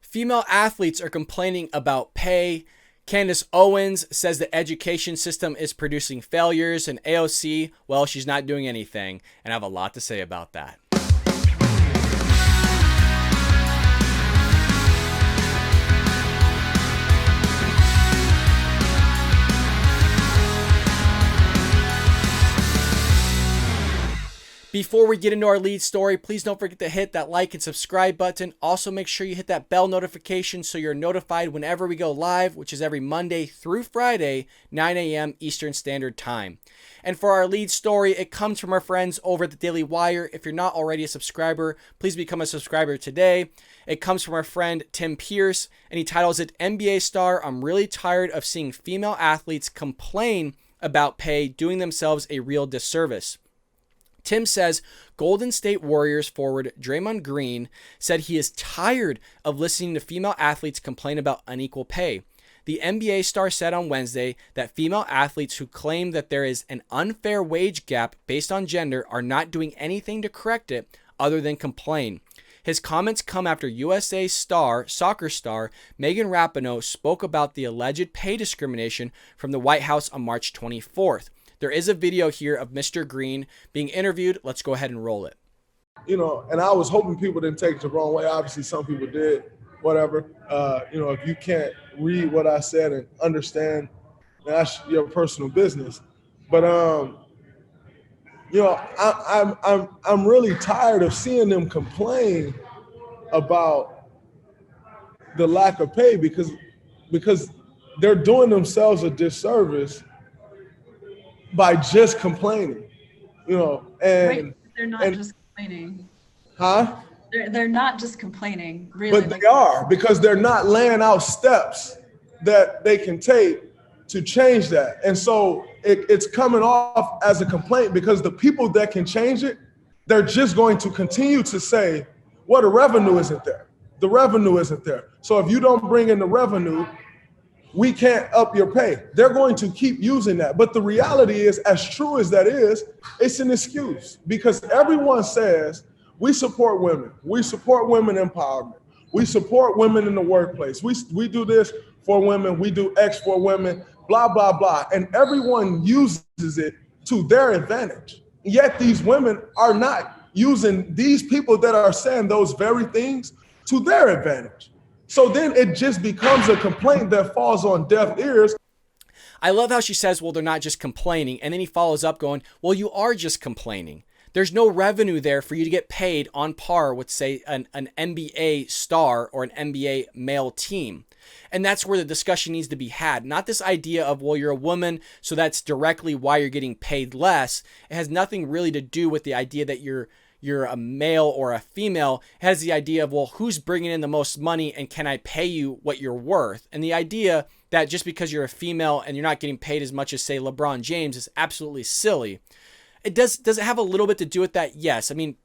Female athletes are complaining about pay. Candace Owens says the education system is producing failures. And AOC, well, she's not doing anything. And I have a lot to say about that. Before we get into our lead story, please don't forget to hit that like and subscribe button. Also, make sure you hit that bell notification so you're notified whenever we go live, which is every Monday through Friday, 9 a.m. Eastern Standard Time. And for our lead story, it comes from our friends over at the Daily Wire. If you're not already a subscriber, please become a subscriber today. It comes from our friend Tim Pierce, and he titles it, NBA Star, I'm really tired of seeing female athletes complain about pay, doing themselves a real disservice. Tim says Golden State Warriors forward Draymond Green said he is tired of listening to female athletes complain about unequal pay. The NBA star said on Wednesday that female athletes who claim that there is an unfair wage gap based on gender are not doing anything to correct it other than complain. His comments come after USA soccer star Megan Rapinoe spoke about the alleged pay discrimination from the White House on March 24th. There is a video here of Mr. Green being interviewed. Let's go ahead and roll it. And I was hoping people didn't take it the wrong way. Obviously, some people did, whatever. If you can't read what I said and understand, that's your personal business. But, I'm really tired of seeing them complain about the lack of pay because they're doing themselves a disservice by just complaining, and right. They're not just complaining. Huh? They're not just complaining, really. But they are, because they're not laying out steps that they can take to change that. And so it's coming off as a complaint because the people that can change it, they're just going to continue to say, well, the revenue isn't there. The revenue isn't there. So if you don't bring in the revenue, we can't up your pay. They're going to keep using that. But the reality is, as true as that is, it's an excuse because everyone says we support women. We support women empowerment. We support women in the workplace. We do this for women. We do X for women, blah, blah, blah. And everyone uses it to their advantage. Yet these women are not using these people that are saying those very things to their advantage. So then it just becomes a complaint that falls on deaf ears. I love how she says, well, they're not just complaining. And then he follows up going, well, you are just complaining. There's no revenue there for you to get paid on par with, say, an NBA star or an NBA male team. And that's where the discussion needs to be had. Not this idea of, well, you're a woman, so that's directly why you're getting paid less. It has nothing really to do with the idea that you're a male or a female. It has the idea of, well, who's bringing in the most money and can I pay you what you're worth? And the idea that just because you're a female and you're not getting paid as much as, say, LeBron James is absolutely silly. Does it have a little bit to do with that? Yes. I mean,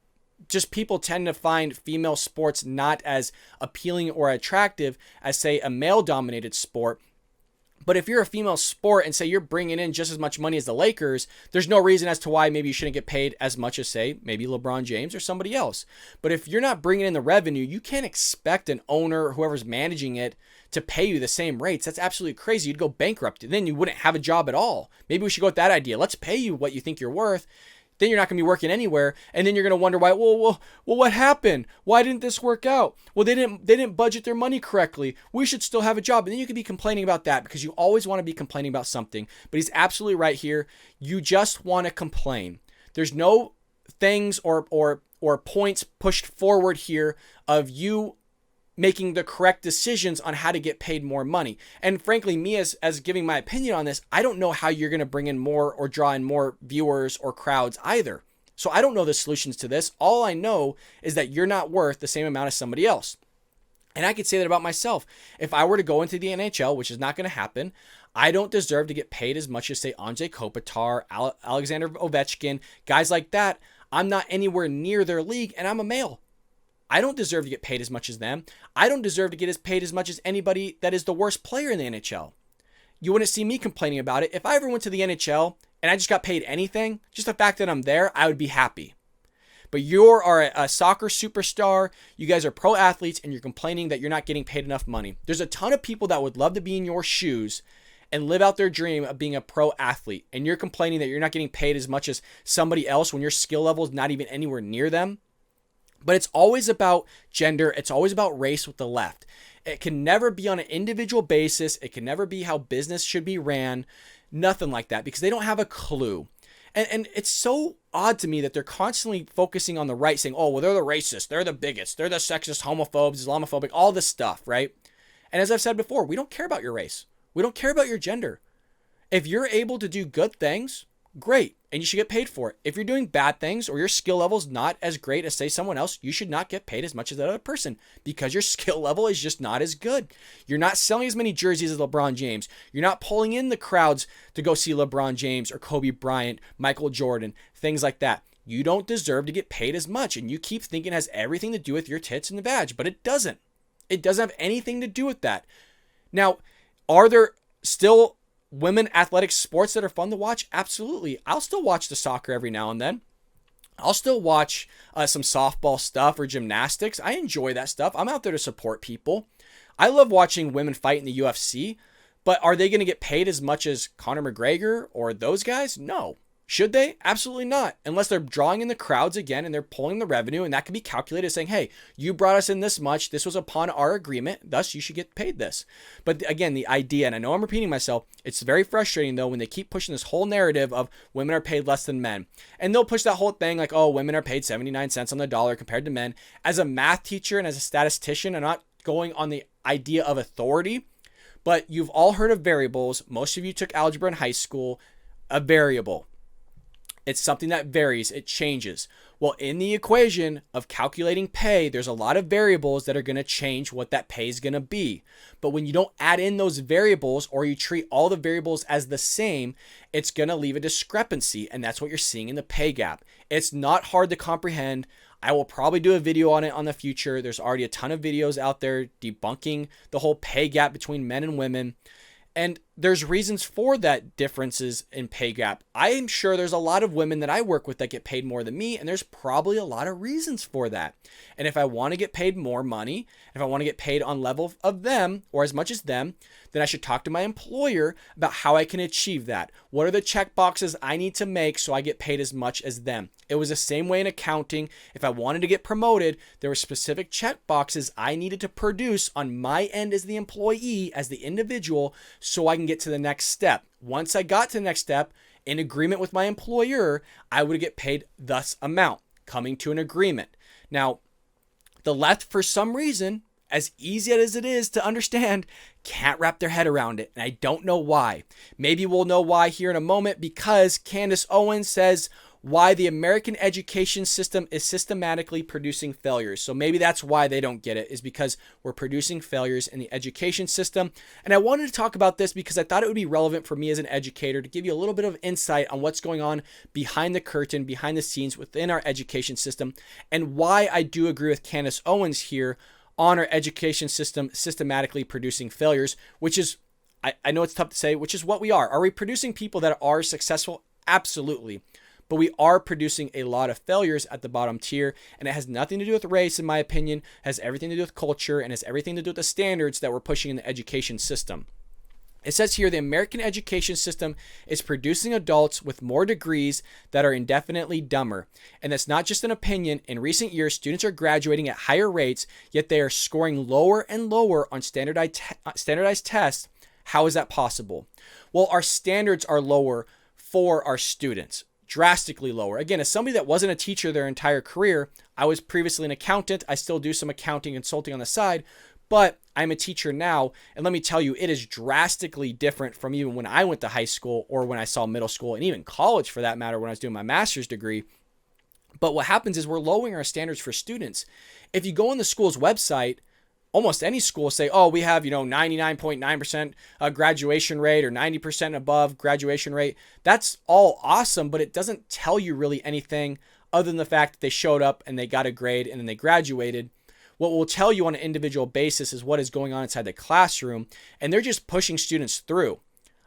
just people tend to find female sports not as appealing or attractive as, say, a male-dominated sport. But if you're a female sport and say you're bringing in just as much money as the Lakers, there's no reason as to why maybe you shouldn't get paid as much as, say, maybe LeBron James or somebody else. But if you're not bringing in the revenue, you can't expect an owner or whoever's managing it to pay you the same rates. That's absolutely crazy. You'd go bankrupt. Then you wouldn't have a job at all. Maybe we should go with that idea. Let's pay you what you think you're worth. Then you're not going to be working anywhere, and then you're going to wonder why. Well, what happened? Why didn't this work out? Well, they didn't budget their money correctly. We should still have a job. And then you could be complaining about that because you always want to be complaining about something. But he's absolutely right here. You just want to complain. There's no things or points pushed forward here of you making the correct decisions on how to get paid more money. And frankly, me as giving my opinion on this, I don't know how you're going to bring in more or draw in more viewers or crowds either. So I don't know the solutions to this. All I know is that you're not worth the same amount as somebody else. And I could say that about myself. If I were to go into the NHL, which is not going to happen, I don't deserve to get paid as much as, say, Anze Kopitar, Alexander Ovechkin, guys like that. I'm not anywhere near their league, and I'm a male. I don't deserve to get paid as much as them. I don't deserve to get paid as much as anybody that is the worst player in the NHL. You wouldn't see me complaining about it. If I ever went to the NHL and I just got paid anything, just the fact that I'm there, I would be happy. But you are a soccer superstar. You guys are pro athletes and you're complaining that you're not getting paid enough money. There's a ton of people that would love to be in your shoes and live out their dream of being a pro athlete. And you're complaining that you're not getting paid as much as somebody else when your skill level is not even anywhere near them. But it's always about gender. It's always about race with the left. It can never be on an individual basis. It can never be how business should be ran. Nothing like that, because they don't have a clue. And it's so odd to me that they're constantly focusing on the right, saying, oh, well, they're the racists, they're the bigots, they're the sexist, homophobes, Islamophobic, all this stuff, right? And as I've said before, we don't care about your race. We don't care about your gender. If you're able to do good things, great, and you should get paid for it. If you're doing bad things or your skill level is not as great as, say, someone else, you should not get paid as much as that other person because your skill level is just not as good. You're not selling as many jerseys as LeBron James. You're not pulling in the crowds to go see LeBron James or Kobe Bryant, Michael Jordan, things like that. You don't deserve to get paid as much, and you keep thinking it has everything to do with your tits and the badge, but it doesn't. It doesn't have anything to do with that. Now, are there still women athletic sports that are fun to watch? Absolutely. I'll still watch the soccer every now and then. I'll still watch some softball stuff or gymnastics. I enjoy that stuff. I'm out there to support people. I love watching women fight in the UFC, but are they going to get paid as much as Conor McGregor or those guys? No. Should they? Absolutely not. Unless they're drawing in the crowds again and they're pulling the revenue, and that can be calculated saying, hey, you brought us in this much. This was upon our agreement. Thus, you should get paid this. But again, the idea, and I know I'm repeating myself, it's very frustrating though when they keep pushing this whole narrative of women are paid less than men. And they'll push that whole thing like, oh, women are paid 79 cents on the dollar compared to men. As a math teacher and as a statistician, I'm not going on the idea of authority, but you've all heard of variables. Most of you took algebra in high school. A variable. It's something that varies. It changes. Well, in the equation of calculating pay, there's a lot of variables that are going to change what that pay is going to be. But when you don't add in those variables or you treat all the variables as the same, it's going to leave a discrepancy. And that's what you're seeing in the pay gap. It's not hard to comprehend. I will probably do a video on it on the future. There's already a ton of videos out there debunking the whole pay gap between men and women. And there's reasons for that differences in pay gap. I'm sure there's a lot of women that I work with that get paid more than me, and there's probably a lot of reasons for that. And if I want to get paid more money, if I want to get paid on level of them or as much as them, then I should talk to my employer about how I can achieve that. What are the check boxes I need to make so I get paid as much as them? It was the same way in accounting. If I wanted to get promoted, there were specific check boxes I needed to produce on my end as the employee, as the individual, so I can get to the next step. Once I got to the next step, in agreement with my employer, I would get paid thus amount, coming to an agreement. Now, the left, for some reason, as easy as it is to understand, can't wrap their head around it. And I don't know why. Maybe we'll know why here in a moment, because Candace Owens says why the American education system is systematically producing failures. So maybe that's why they don't get it, is because we're producing failures in the education system. And I wanted to talk about this because I thought it would be relevant for me as an educator to give you a little bit of insight on what's going on behind the curtain, behind the scenes within our education system, and why I do agree with Candace Owens here on our education system systematically producing failures, which is, I know it's tough to say, which is what we are. Are we producing people that are successful? Absolutely. But we are producing a lot of failures at the bottom tier, and it has nothing to do with race, in my opinion. It has everything to do with culture, and has everything to do with the standards that we're pushing in the education system. It says here, the American education system is producing adults with more degrees that are indefinitely dumber. And that's not just an opinion. In recent years, students are graduating at higher rates, yet they are scoring lower and lower on standardized tests. How is that possible? Well, our standards are lower for our students. Drastically lower. Again, as somebody that wasn't a teacher their entire career, I was previously an accountant. I still do some accounting and consulting on the side, but I'm a teacher now. And let me tell you, it is drastically different from even when I went to high school or when I saw middle school and even college for that matter when I was doing my master's degree. But what happens is we're lowering our standards for students. If you go on the school's website, almost any school say, oh, we have, 99.9% graduation rate or 90% above graduation rate. That's all awesome, but it doesn't tell you really anything other than the fact that they showed up and they got a grade and then they graduated. What will tell you on an individual basis is what is going on inside the classroom, and they're just pushing students through.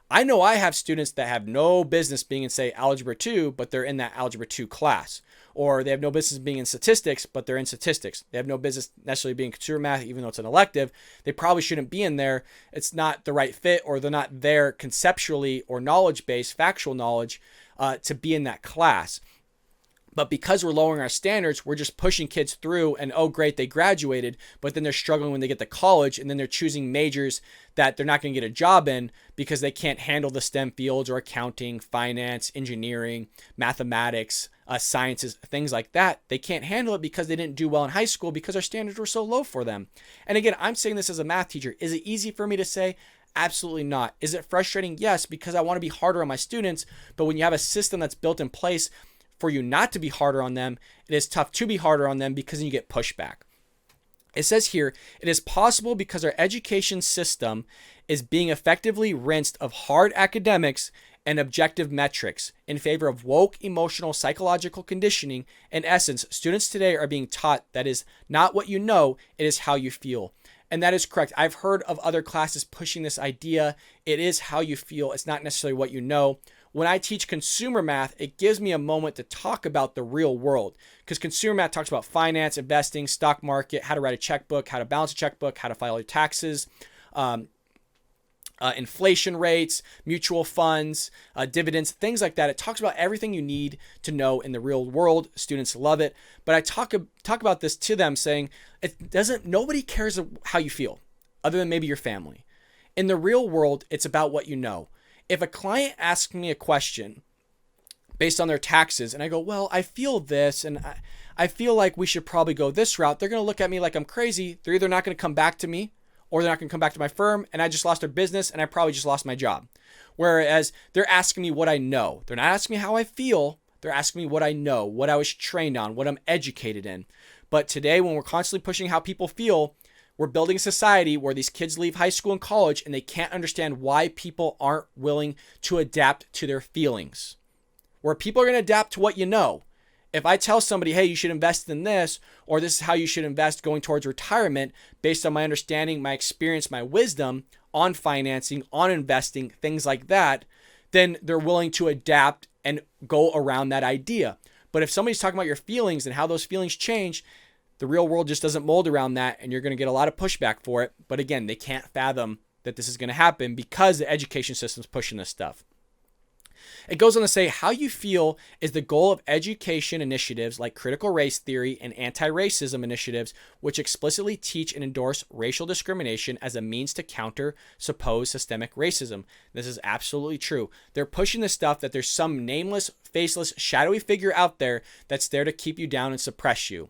I know I have students that have no business being in, say, Algebra 2, but they're in that Algebra 2 class. or they have no business being in statistics, but they're in statistics. They have no business necessarily being consumer math, even though it's an elective. They probably shouldn't be in there. It's not the right fit, or they're not there conceptually or knowledge-based, factual knowledge to be in that class. But because we're lowering our standards, we're just pushing kids through and, oh, great, they graduated, but then they're struggling when they get to college, and then they're choosing majors that they're not going to get a job in because they can't handle the STEM fields or accounting, finance, engineering, mathematics, sciences, things like that. They can't handle it because they didn't do well in high school because our standards were so low for them. And again, I'm saying this as a math teacher. Is it easy for me to say? Absolutely not. Is it frustrating? Yes, because I want to be harder on my students. But when you have a system that's built in place for you not to be harder on them, it is tough to be harder on them because then you get pushback. It says here, it is possible because our education system is being effectively rinsed of hard academics and objective metrics in favor of woke, emotional, psychological conditioning. In essence, students today are being taught that is not what you know, it is how you feel. And that is correct. I've heard of other classes pushing this idea. It is how you feel. It's not necessarily what you know. When I teach consumer math, it gives me a moment to talk about the real world, because consumer math talks about finance, investing, stock market, how to write a checkbook, how to balance a checkbook, how to file your taxes, inflation rates, mutual funds, dividends, things like that. It talks about everything you need to know in the real world. Students love it. But I talk about this to them saying, nobody cares how you feel other than maybe your family. In the real world, it's about what you know. If a client asks me a question based on their taxes and I go, well, I feel this and I feel like we should probably go this route, they're going to look at me like I'm crazy. They're either not going to come back to me or they're not going to come back to my firm, and I just lost their business and I probably just lost my job. Whereas they're asking me what I know. They're not asking me how I feel. They're asking me what I know, what I was trained on, what I'm educated in. But today, when we're constantly pushing how people feel, we're building a society where these kids leave high school and college and they can't understand why people aren't willing to adapt to their feelings. Where people are going to adapt to what you know. If I tell somebody, hey, you should invest in this, or this is how you should invest going towards retirement based on my understanding, my experience, my wisdom on financing, on investing, things like that, then they're willing to adapt and go around that idea. But if somebody's talking about your feelings and how those feelings change, the real world just doesn't mold around that, and you're going to get a lot of pushback for it. But again, they can't fathom that this is going to happen because the education system's pushing this stuff. It goes on to say, how you feel is the goal of education initiatives like critical race theory and anti-racism initiatives, which explicitly teach and endorse racial discrimination as a means to counter supposed systemic racism. This is absolutely true. They're pushing the stuff that there's some nameless, faceless, shadowy figure out there that's there to keep you down and suppress you.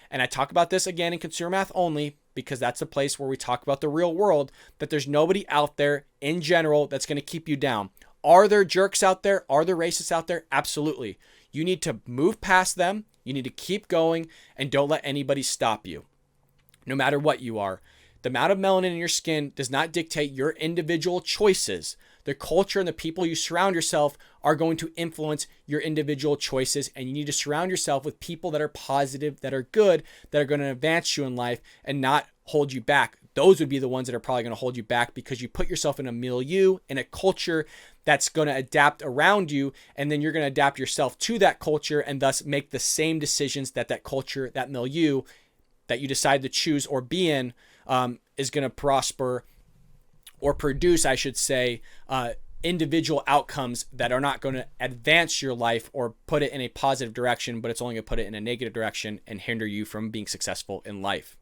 And I talk about this again in consumer math only because that's a place where we talk about the real world, that there's nobody out there in general that's going to keep you down. Are there jerks out there? Are there racists out there? Absolutely. You need to move past them. You need to keep going and don't let anybody stop you. No matter what you are. The amount of melanin in your skin does not dictate your individual choices. The culture and the people you surround yourself are going to influence your individual choices, and you need to surround yourself with people that are positive, that are good, that are going to advance you in life and not hold you back. Those would be the ones that are probably going to hold you back because you put yourself in a milieu, in a culture that's going to adapt around you, and then you're going to adapt yourself to that culture and thus make the same decisions that that culture, that milieu that you decide to choose or be in is going to prosper or produce, I should say, individual outcomes that are not going to advance your life or put it in a positive direction, but it's only going to put it in a negative direction and hinder you from being successful in life.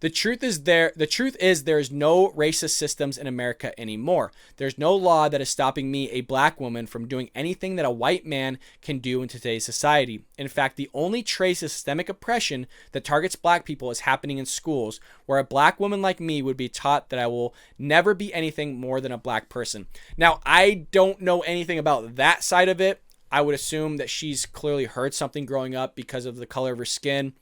The truth is there's no racist systems in America anymore. There's no law that is stopping me, a black woman, from doing anything that a white man can do in today's society. In fact, the only trace of systemic oppression that targets black people is happening in schools, where a black woman like me would be taught that I will never be anything more than a black person. Now, I don't know anything about that side of it. I would assume that she's clearly heard something growing up because of the color of her skin,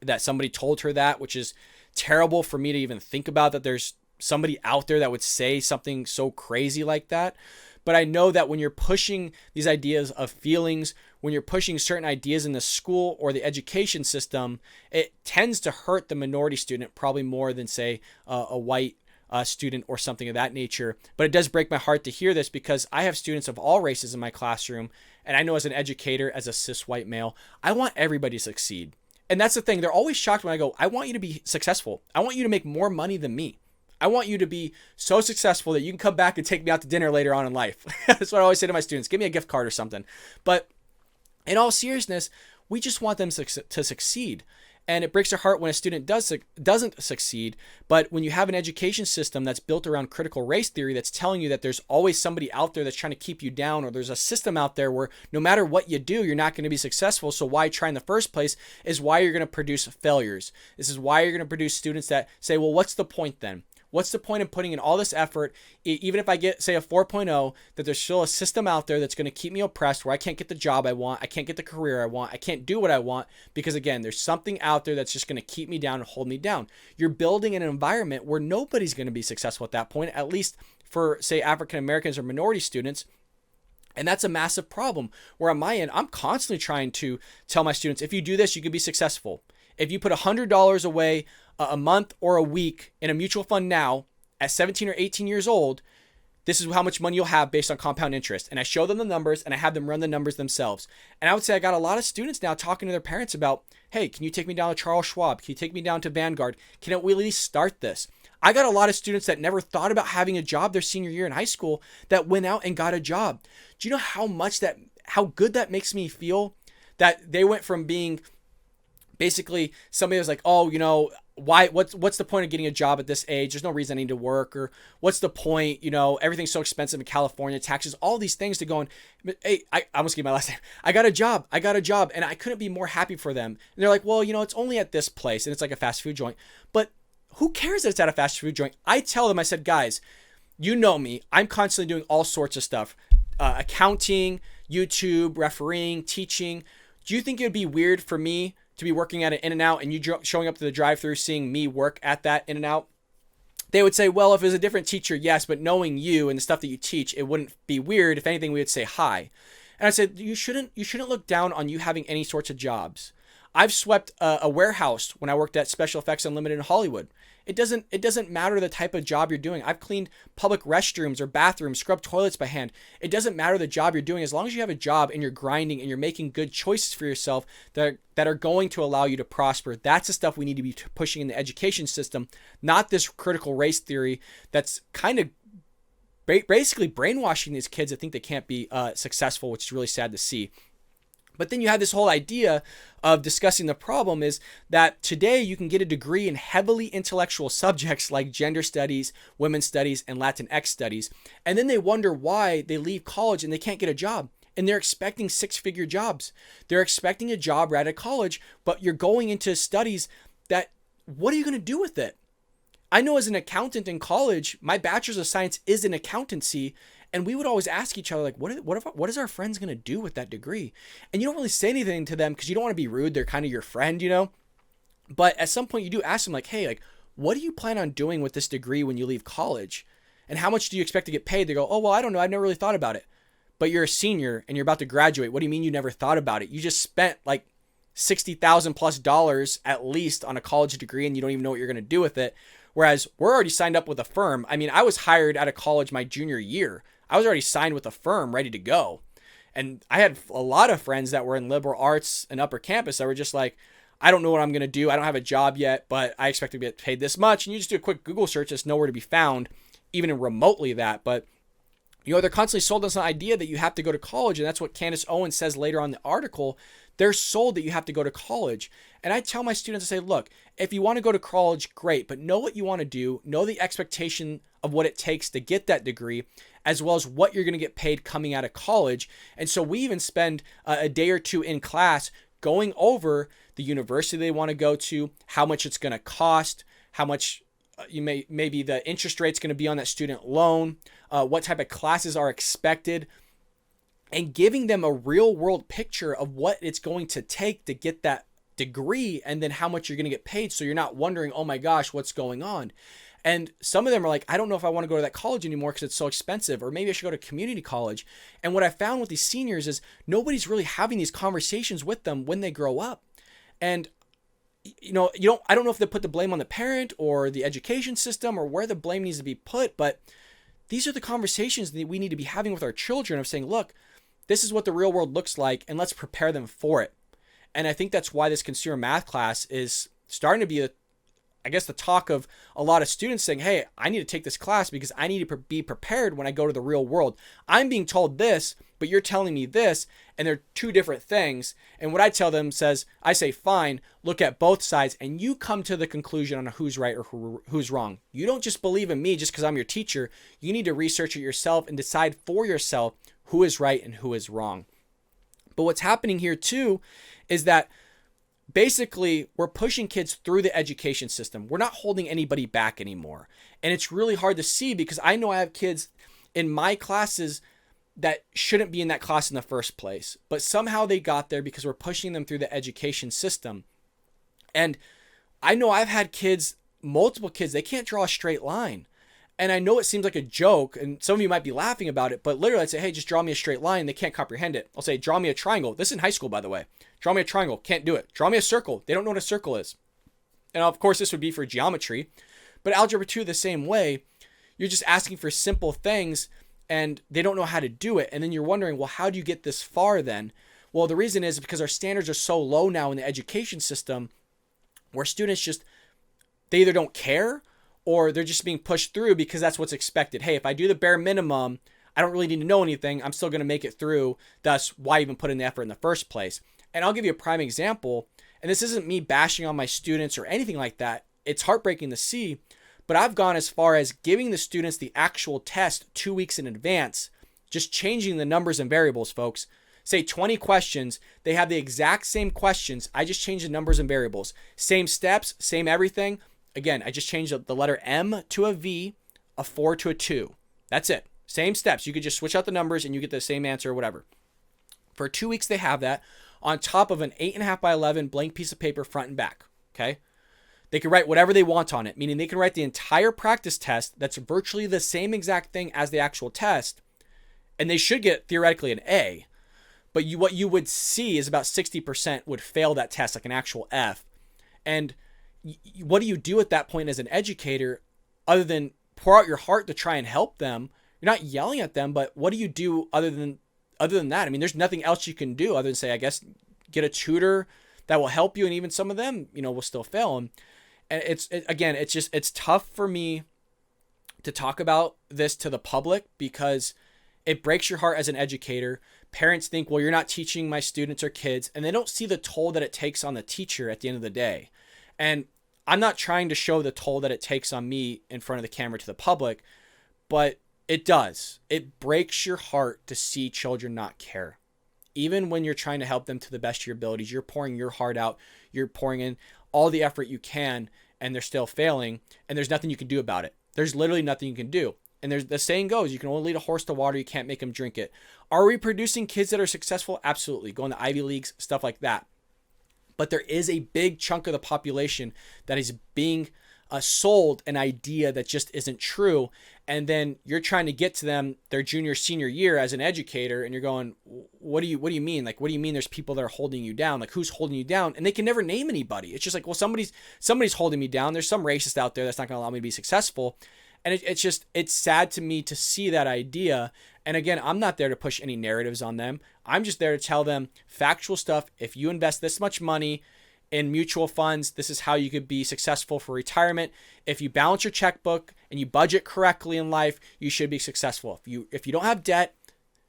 that somebody told her that, which is terrible for me to even think about, that there's somebody out there that would say something so crazy like that. But I know that when you're pushing these ideas of feelings, when you're pushing certain ideas in the school or the education system, it tends to hurt the minority student probably more than, say, a white student or something of that nature. But it does break my heart to hear this, because I have students of all races in my classroom. And I know as an educator, as a cis white male, I want everybody to succeed. And that's the thing. They're always shocked when I go, I want you to be successful. I want you to make more money than me. I want you to be so successful that you can come back and take me out to dinner later on in life. That's what I always say to my students. Give me a gift card or something. But in all seriousness, we just want them to succeed. And it breaks our heart when a student doesn't succeed. But when you have an education system that's built around critical race theory, that's telling you that there's always somebody out there that's trying to keep you down, or there's a system out there where no matter what you do, you're not going to be successful. So why try in the first place, is why you're going to produce failures. This is why you're going to produce students that say, well, what's the point then? What's the point of putting in all this effort, even if I get, say, a 4.0, that there's still a system out there that's going to keep me oppressed, where I can't get the job I want, I can't get the career I want, I can't do what I want, because, again, there's something out there that's just going to keep me down and hold me down. You're building an environment where nobody's going to be successful at that point, at least for, say, African Americans or minority students. And that's a massive problem, where on my end, I'm constantly trying to tell my students, if you do this, you can be successful. If you put $100 away a month or a week in a mutual fund now at 17 or 18 years old, this is how much money you'll have based on compound interest. And I show them the numbers, and I have them run the numbers themselves. And I would say I got a lot of students now talking to their parents about, hey, can you take me down to Charles Schwab? Can you take me down to Vanguard? Can we at least start this? I got a lot of students that never thought about having a job their senior year in high school that went out and got a job. Do you know how good that makes me feel? That they went from being basically somebody was like, oh, what's the point of getting a job at this age? There's no reason I need to work. Or what's the point? Everything's so expensive in California, taxes, all these things, to going, hey, I almost gave my last name. I got a job. And I couldn't be more happy for them. And they're like, well, it's only at this place, and it's like a fast food joint. But who cares that it's at a fast food joint? I tell them, I said, guys, you know me. I'm constantly doing all sorts of stuff. Accounting, YouTube, refereeing, teaching. Do you think it would be weird for me to be working at an In-N-Out and you showing up to the drive-thru, seeing me work at that In-N-Out? They would say, well, if it was a different teacher, yes, but knowing you and the stuff that you teach, it wouldn't be weird. If anything, we would say hi. And I said, you shouldn't look down on you having any sorts of jobs. I've swept a warehouse when I worked at Special Effects Unlimited in Hollywood. It doesn't matter the type of job you're doing. I've cleaned public restrooms or bathrooms, scrubbed toilets by hand. It doesn't matter the job you're doing, as long as you have a job and you're grinding and you're making good choices for yourself that are going to allow you to prosper. That's the stuff we need to be pushing in the education system, not this critical race theory that's kind of basically brainwashing these kids that think they can't be successful, which is really sad to see. But then you have this whole idea of discussing the problem is that today you can get a degree in heavily intellectual subjects like gender studies, women's studies, and Latinx studies. And then they wonder why they leave college and they can't get a job. And they're expecting six-figure jobs. They're expecting a job right at college, but you're going into studies that, what are you going to do with it? I know as an accountant in college, my bachelor's of science is in accountancy. And we would always ask each other, like, what is our friends going to do with that degree? And you don't really say anything to them because you don't want to be rude. They're kind of your friend, But at some point you do ask them, like, hey, like, what do you plan on doing with this degree when you leave college? And how much do you expect to get paid? They go, oh, well, I don't know. I've never really thought about it. But you're a senior and you're about to graduate. What do you mean you never thought about it? You just spent like $60,000+ at least on a college degree and you don't even know what you're going to do with it. Whereas we're already signed up with a firm. I mean, I was hired out of college my junior year. I was already signed with a firm ready to go. And I had a lot of friends that were in liberal arts and upper campus that were just like, I don't know what I'm going to do. I don't have a job yet, but I expect to get paid this much. And you just do a quick Google search. It's nowhere to be found, even in remotely that. But, they're constantly sold us an idea that you have to go to college. And that's what Candace Owens says later on in the article. They're sold that you have to go to college. And I tell my students, I say, look, if you want to go to college, great, but know what you want to do. Know the expectation of what it takes to get that degree, as well as what you're going to get paid coming out of college. And so we even spend a day or two in class going over the university they want to go to, how much it's going to cost, how much maybe the interest rate's going to be on that student loan, what type of classes are expected, and giving them a real world picture of what it's going to take to get that degree and then how much you're going to get paid. So you're not wondering, oh my gosh, what's going on? And some of them are like, I don't know if I want to go to that college anymore because it's so expensive, or maybe I should go to community college. And what I found with these seniors is nobody's really having these conversations with them when they grow up. And I don't know if they put the blame on the parent or the education system or where the blame needs to be put, but these are the conversations that we need to be having with our children of saying, look, this is what the real world looks like, and let's prepare them for it. And I think that's why this consumer math class is starting to be, the talk of a lot of students saying, hey, I need to take this class because I need to be prepared when I go to the real world. I'm being told this, but you're telling me this, and they're two different things. And what I tell them I say, fine, look at both sides, and you come to the conclusion on who's right or who's wrong. You don't just believe in me just because I'm your teacher. You need to research it yourself and decide for yourself who is right and who is wrong. But what's happening here too is that basically we're pushing kids through the education system. We're not holding anybody back anymore. And it's really hard to see because I know I have kids in my classes that shouldn't be in that class in the first place, but somehow they got there because we're pushing them through the education system. And I know I've had multiple kids, they can't draw a straight line. And I know it seems like a joke, and some of you might be laughing about it, but literally I'd say, hey, just draw me a straight line. They can't comprehend it. I'll say, draw me a triangle. This is in high school, by the way. Draw me a triangle. Can't do it. Draw me a circle. They don't know what a circle is. And of course, this would be for geometry. But algebra 2, the same way. You're just asking for simple things, and they don't know how to do it. And then you're wondering, well, how do you get this far then? Well, the reason is because our standards are so low now in the education system where students they either don't care or they're just being pushed through because that's what's expected. Hey, if I do the bare minimum, I don't really need to know anything. I'm still going to make it through. Thus, why even put in the effort in the first place? And I'll give you a prime example. And this isn't me bashing on my students or anything like that. It's heartbreaking to see. But I've gone as far as giving the students the actual test 2 weeks in advance, just changing the numbers and variables, folks. Say 20 questions. They have the exact same questions. I just change the numbers and variables. Same steps, same everything. Again, I just changed the letter M to a V, a 4 to a 2. That's it. Same steps. You could just switch out the numbers and you get the same answer or whatever. For 2 weeks, they have that on top of an 8.5 by 11 blank piece of paper front and back. Okay. They can write whatever they want on it, meaning they can write the entire practice test that's virtually the same exact thing as the actual test, and they should get theoretically an A. But what you would see is about 60% would fail that test, like an actual F. And what do you do at that point as an educator other than pour out your heart to try and help them? You're not yelling at them, but what do you do other than that? I mean, there's nothing else you can do other than say, I guess, get a tutor that will help you. And even some of them, will still fail. And it's tough for me to talk about this to the public because it breaks your heart as an educator. Parents think, well, you're not teaching my students or kids, and they don't see the toll that it takes on the teacher at the end of the day. And I'm not trying to show the toll that it takes on me in front of the camera to the public, but it does. It breaks your heart to see children not care. Even when you're trying to help them to the best of your abilities, you're pouring your heart out, you're pouring in all the effort you can, and they're still failing, and there's nothing you can do about it. There's literally nothing you can do. And the saying goes, you can only lead a horse to water, you can't make them drink it. Are we producing kids that are successful? Absolutely. Going to Ivy Leagues, stuff like that. But there is a big chunk of the population that is being sold an idea that just isn't true. And then you're trying to get to them their junior, senior year as an educator. And you're going, what do you mean? Like, what do you mean there's people that are holding you down? Like, who's holding you down? And they can never name anybody. It's just like, well, somebody's holding me down. There's some racist out there that's not going to allow me to be successful. And it's sad to me to see that idea. And again, I'm not there to push any narratives on them. I'm just there to tell them factual stuff. If you invest this much money in mutual funds, this is how you could be successful for retirement. If you balance your checkbook and you budget correctly in life, you should be successful. If you don't have debt,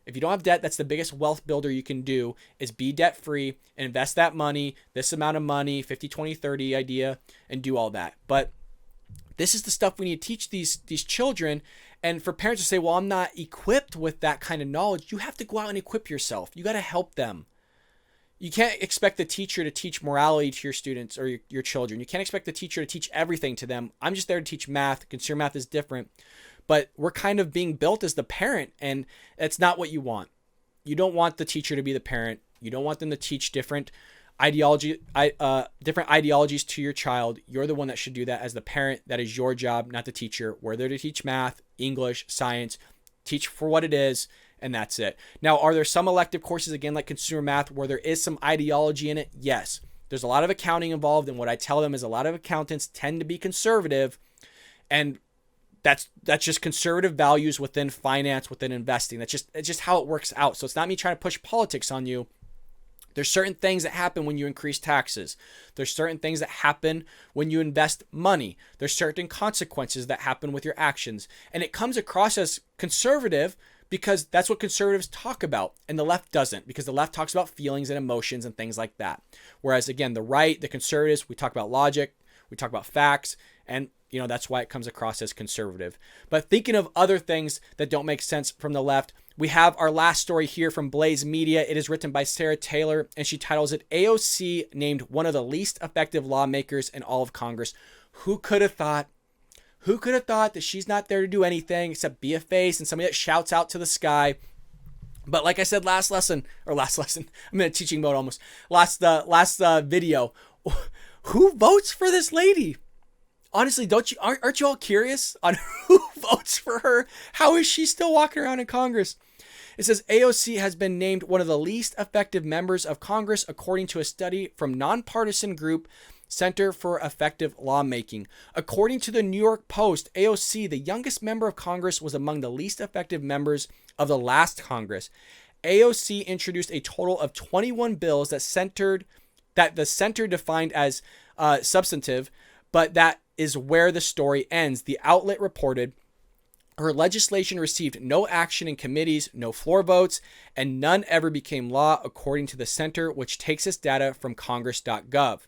that's the biggest wealth builder you can do is be debt free and invest that money, this amount of money, 50, 20, 30 idea, and do all that. But this is the stuff we need to teach these children. And for parents to say, well, I'm not equipped with that kind of knowledge, you have to go out and equip yourself. You got to help them. You can't expect the teacher to teach morality to your students or your children. You can't expect the teacher to teach everything to them. I'm just there to teach math. Consumer math is different. But we're kind of being built as the parent, and it's not what you want. You don't want the teacher to be the parent. You don't want them to teach different ideologies to your child. You're the one that should do that as the parent. That is your job, not the teacher. We're there to teach math, English, science, teach for what it is, and that's it. Now, are there some elective courses, again, like consumer math, where there is some ideology in it? Yes. There's a lot of accounting involved, and what I tell them is a lot of accountants tend to be conservative, and that's just conservative values within finance, within investing. It's just how it works out. So it's not me trying to push politics on you. There's certain things that happen when you increase taxes. There's certain things that happen when you invest money. There's certain consequences that happen with your actions. And it comes across as conservative because that's what conservatives talk about. And the left doesn't, because the left talks about feelings and emotions and things like that. Whereas, again, the right, the conservatives, we talk about logic, we talk about facts, and that's why it comes across as conservative. But thinking of other things that don't make sense from the left, we have our last story here from Blaze Media. It is written by Sarah Taylor, and she titles it, AOC named one of the least effective lawmakers in all of Congress. Who could have thought? Who could have thought that she's not there to do anything except be a face and somebody that shouts out to the sky? But like I said last lesson, I'm in a teaching mode almost. Last video, who votes for this lady? Honestly, aren't you all curious on who votes for her? How is she still walking around in Congress? It says AOC has been named one of the least effective members of Congress, according to a study from nonpartisan group Center for Effective Lawmaking. According to the New York Post, AOC, the youngest member of Congress, was among the least effective members of the last Congress. AOC introduced a total of 21 bills that the center defined as substantive, but that is where the story ends. The outlet reported her legislation received no action in committees, no floor votes, and none ever became law, according to the center, which takes its data from congress.gov.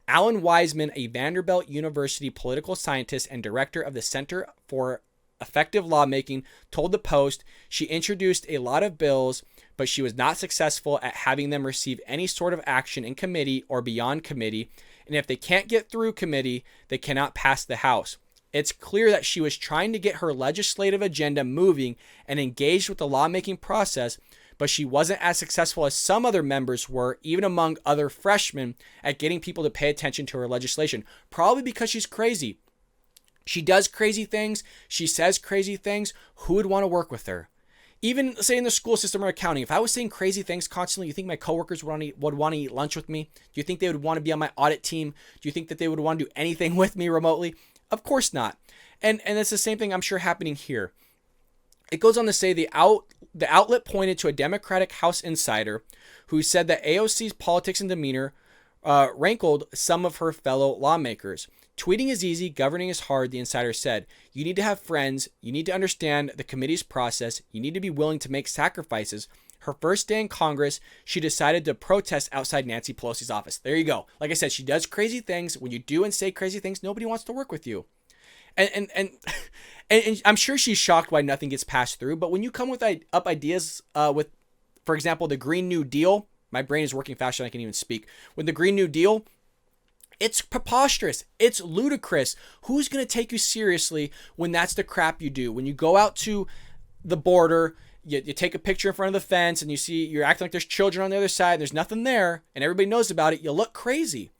Alan Wiseman, a Vanderbilt University political scientist and director of the Center for Effective Lawmaking, told the Post she introduced a lot of bills, but she was not successful at having them receive any sort of action in committee or beyond committee, and if they can't get through committee, they cannot pass the House. It's clear that she was trying to get her legislative agenda moving and engaged with the lawmaking process, but she wasn't as successful as some other members were, even among other freshmen, at getting people to pay attention to her legislation. Probably because she's crazy. She does crazy things. She says crazy things. Who would want to work with her? Even, say, in the school system or accounting, if I was saying crazy things constantly, you think my coworkers would want to eat lunch with me? Do you think they would want to be on my audit team? Do you think that they would want to do anything with me remotely? Of course not. And it's the same thing I'm sure happening here. It goes on to say the outlet pointed to a Democratic House insider who said that AOC's politics and demeanor rankled some of her fellow lawmakers. Tweeting is easy, governing is hard, the insider said. You need to have friends. You need to understand the committee's process. You need to be willing to make sacrifices. Her first day in Congress, she decided to protest outside Nancy Pelosi's office. There you go. Like I said, she does crazy things. When you do and say crazy things, nobody wants to work with you. And I'm sure she's shocked why nothing gets passed through. But when you come with up ideas with, for example, the Green New Deal, my brain is working faster than I can even speak. With the Green New Deal, it's preposterous. It's ludicrous. Who's going to take you seriously when that's the crap you do? When you go out to the border, you take a picture in front of the fence and you're acting like there's children on the other side and there's nothing there and everybody knows about it, you look crazy.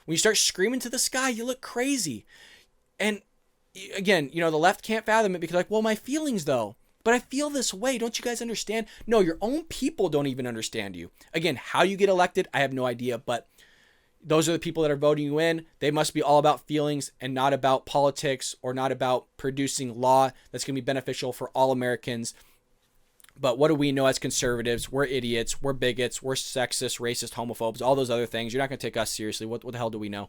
When you start screaming to the sky, you look crazy. And again, the left can't fathom it because like, well, my feelings though. But I feel this way. Don't you guys understand? No, your own people don't even understand you. Again, how you get elected, I have no idea, but those are the people that are voting you in. They must be all about feelings and not about politics or not about producing law that's going to be beneficial for all Americans. But what do we know as conservatives? We're idiots. We're bigots. We're sexist, racist, homophobes, all those other things. You're not going to take us seriously. What the hell do we know?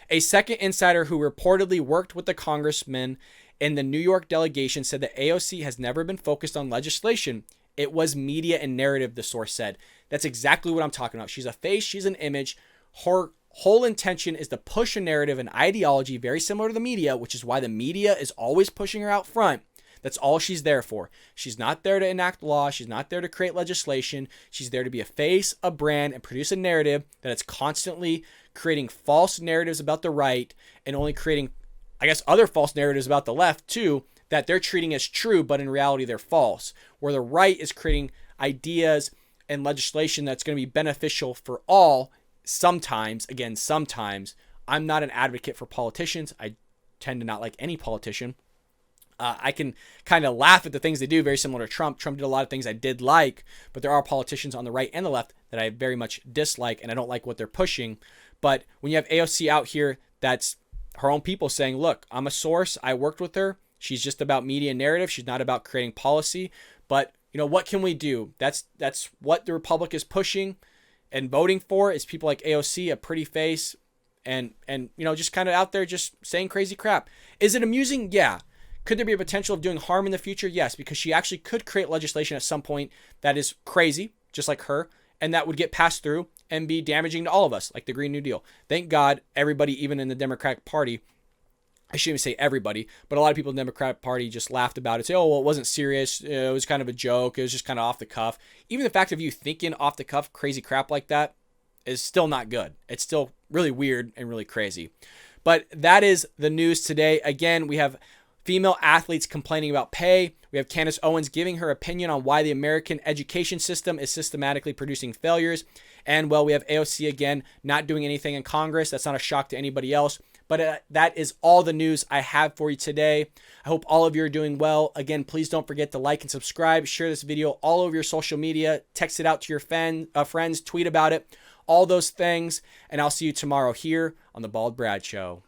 A second insider who reportedly worked with the congressman in the New York delegation said that AOC has never been focused on legislation. It was media and narrative, the source said. That's exactly what I'm talking about. She's a face. She's an image. Her whole intention is to push a narrative and ideology very similar to the media, which is why the media is always pushing her out front. That's all she's there for. She's not there to enact law. She's not there to create legislation. She's there to be a face, a brand, and produce a narrative that is constantly creating false narratives about the right and only creating, I guess, other false narratives about the left too, that they're treating as true, but in reality they're false. Where the right is creating ideas and legislation that's going to be beneficial for all. Sometimes, again, sometimes. I'm not an advocate for politicians. I tend to not like any politician. I can kind of laugh at the things they do, very similar to Trump. Trump did a lot of things I did like, but there are politicians on the right and the left that I very much dislike, and I don't like what they're pushing. But when you have AOC out here, that's her own people saying, look, I'm a source. I worked with her. She's just about media narrative. She's not about creating policy. But, what can we do? That's what the Republic is pushing and voting for, is people like AOC, a pretty face, and just kind of out there just saying crazy crap. Is it amusing? Yeah. Could there be a potential of doing harm in the future? Yes, because she actually could create legislation at some point that is crazy, just like her, and that would get passed through and be damaging to all of us, like the Green New Deal. Thank God everybody, even in the Democratic Party, I shouldn't even say everybody, but a lot of people in the Democratic Party just laughed about it. Say, oh, well, it wasn't serious. It was kind of a joke. It was just kind of off the cuff. Even the fact of you thinking off the cuff crazy crap like that is still not good. It's still really weird and really crazy. But that is the news today. Again, we have female athletes complaining about pay. We have Candace Owens giving her opinion on why the American education system is systematically producing failures. And, well, we have AOC again not doing anything in Congress. That's not a shock to anybody else. But that is all the news I have for you today. I hope all of you are doing well. Again, please don't forget to like and subscribe. Share this video all over your social media. Text it out to your friends. Tweet about it. All those things. And I'll see you tomorrow here on The Bald Brad Show.